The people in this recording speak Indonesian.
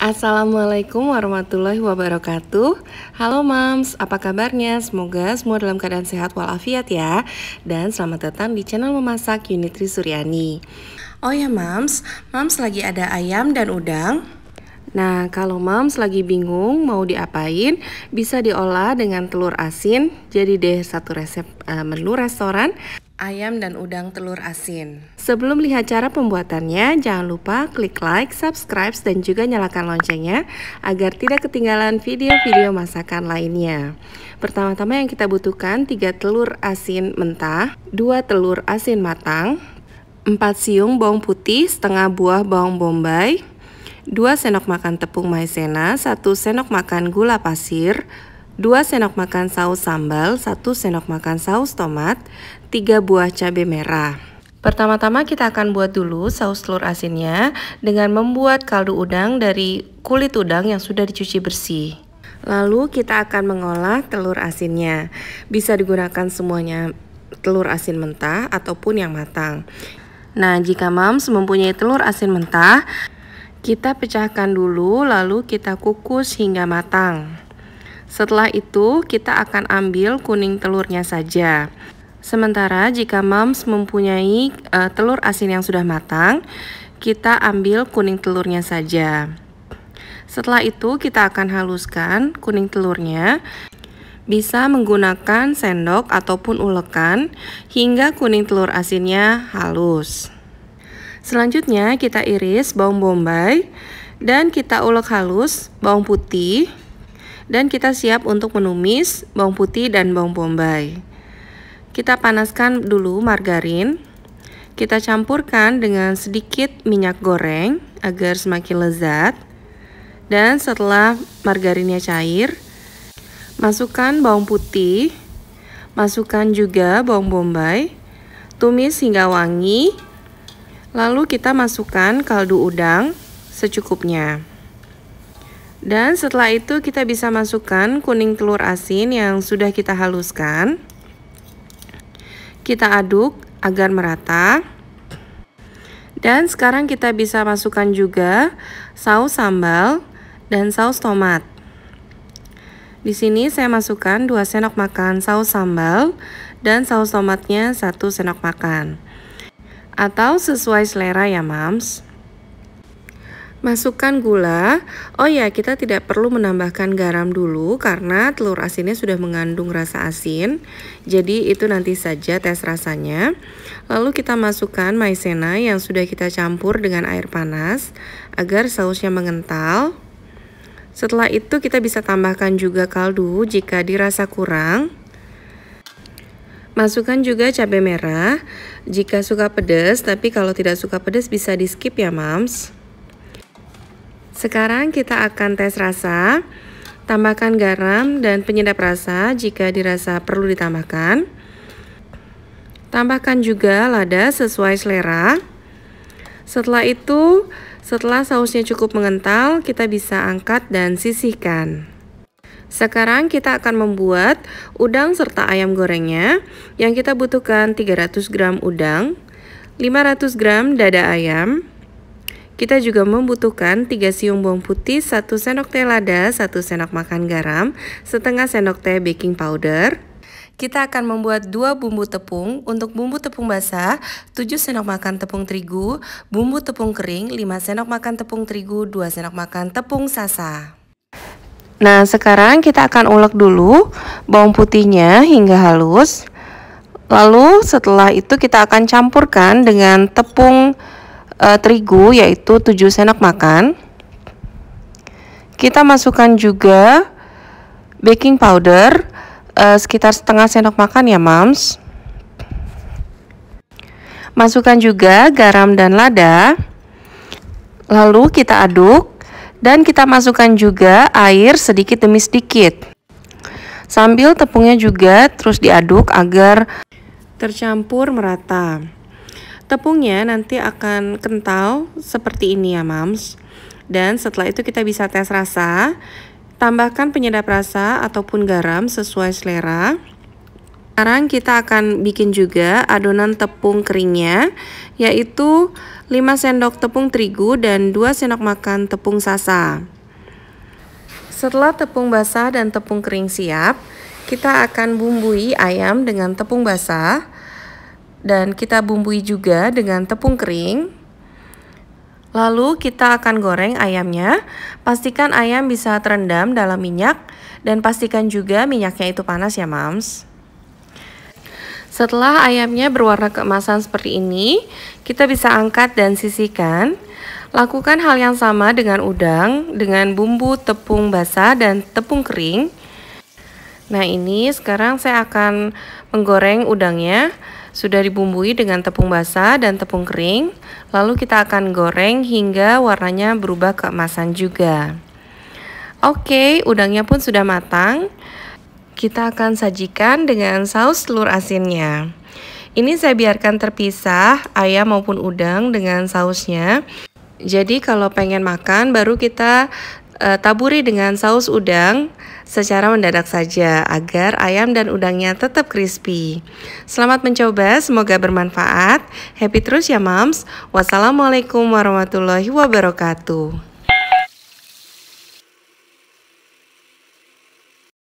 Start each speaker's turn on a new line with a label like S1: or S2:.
S1: Assalamualaikum warahmatullahi wabarakatuh. Halo Mams, apa kabarnya? Semoga semua dalam keadaan sehat walafiat ya. Dan selamat datang di channel Memasak Yunitri Suryani. Oh ya Mams lagi ada ayam dan udang. Nah, kalau Mams lagi bingung mau diapain, bisa diolah dengan telur asin. Jadi deh satu resep menu restoran, ayam dan udang telur asin. Sebelum lihat cara pembuatannya, jangan lupa klik like, subscribe, dan juga nyalakan loncengnya agar tidak ketinggalan video-video masakan lainnya. Pertama-tama yang kita butuhkan 3 telur asin mentah, 2 telur asin matang, 4 siung bawang putih, setengah buah bawang bombay, 2 sendok makan tepung maizena, 1 sendok makan gula pasir, 2 sendok makan saus sambal, 1 sendok makan saus tomat, 3 buah cabai merah. Pertama-tama kita akan buat dulu saus telur asinnya dengan membuat kaldu udang dari kulit udang yang sudah dicuci bersih. Lalu kita akan mengolah telur asinnya. Bisa digunakan semuanya telur asin mentah ataupun yang matang. Nah, jika Mams mempunyai telur asin mentah, kita pecahkan dulu lalu kita kukus hingga matang. Setelah itu kita akan ambil kuning telurnya saja. Sementara jika Mams mempunyai telur asin yang sudah matang, kita ambil kuning telurnya saja. Setelah itu kita akan haluskan kuning telurnya. Bisa menggunakan sendok ataupun ulekan hingga kuning telur asinnya halus. Selanjutnya kita iris bawang bombay dan kita ulek halus bawang putih. Dan kita siap untuk menumis bawang putih dan bawang bombay. Kita panaskan dulu margarin. Kita campurkan dengan sedikit minyak goreng agar semakin lezat. Dan setelah margarinnya cair, masukkan bawang putih, masukkan juga bawang bombay, tumis hingga wangi. Lalu kita masukkan kaldu udang secukupnya. Dan setelah itu kita bisa masukkan kuning telur asin yang sudah kita haluskan. Kita aduk agar merata. Dan sekarang kita bisa masukkan juga saus sambal dan saus tomat. Di sini saya masukkan 2 sendok makan saus sambal dan saus tomatnya 1 sendok makan. Atau sesuai selera ya Mams. Masukkan gula. Oh ya, kita tidak perlu menambahkan garam dulu karena telur asinnya sudah mengandung rasa asin. Jadi itu nanti saja tes rasanya. Lalu kita masukkan maizena yang sudah kita campur dengan air panas agar sausnya mengental. Setelah itu kita bisa tambahkan juga kaldu jika dirasa kurang. Masukkan juga cabai merah jika suka pedas, tapi kalau tidak suka pedas bisa di skip ya Mams. Sekarang kita akan tes rasa. Tambahkan garam dan penyedap rasa jika dirasa perlu ditambahkan. Tambahkan juga lada sesuai selera. Setelah itu, setelah sausnya cukup mengental, kita bisa angkat dan sisihkan. Sekarang kita akan membuat udang serta ayam gorengnya. Yang kita butuhkan 300 gram udang, 500 gram dada ayam. Kita juga membutuhkan 3 siung bawang putih, 1 sendok teh lada, 1 sendok makan garam, setengah sendok teh baking powder. Kita akan membuat 2 bumbu tepung. Untuk bumbu tepung basah, 7 sendok makan tepung terigu, bumbu tepung kering, 5 sendok makan tepung terigu, 2 sendok makan tepung sasa. Nah, sekarang kita akan ulek dulu bawang putihnya hingga halus. Lalu setelah itu kita akan campurkan dengan tepung terigu yaitu 7 sendok makan. Kita masukkan juga baking powder sekitar setengah sendok makan ya Mams. Masukkan juga garam dan lada. Lalu kita aduk. Dan kita masukkan juga air sedikit demi sedikit. Sambil tepungnya juga terus diaduk agar tercampur merata. Tepungnya nanti akan kental seperti ini ya Mams. Dan setelah itu kita bisa tes rasa. Tambahkan penyedap rasa ataupun garam sesuai selera. Sekarang kita akan bikin juga adonan tepung keringnya, yaitu 5 sendok tepung terigu dan 2 sendok makan tepung sasa. Setelah tepung basah dan tepung kering siap, kita akan bumbui ayam dengan tepung basah dan kita bumbui juga dengan tepung kering. Lalu kita akan goreng ayamnya. Pastikan ayam bisa terendam dalam minyak dan pastikan juga minyaknya itu panas ya Mams. Setelah ayamnya berwarna keemasan seperti ini, kita bisa angkat dan sisihkan. Lakukan hal yang sama dengan udang, dengan bumbu tepung basah dan tepung kering. Nah ini sekarang saya akan menggoreng udangnya. Sudah dibumbui dengan tepung basah dan tepung kering. Lalu kita akan goreng hingga warnanya berubah keemasan juga. Oke, udangnya pun sudah matang. Kita akan sajikan dengan saus telur asinnya. Ini saya biarkan terpisah ayam maupun udang dengan sausnya. Jadi kalau pengen makan baru kita taburi dengan saus udang secara mendadak saja agar ayam dan udangnya tetap crispy. Selamat mencoba, semoga bermanfaat. Happy terus ya Moms. Wassalamualaikum warahmatullahi wabarakatuh.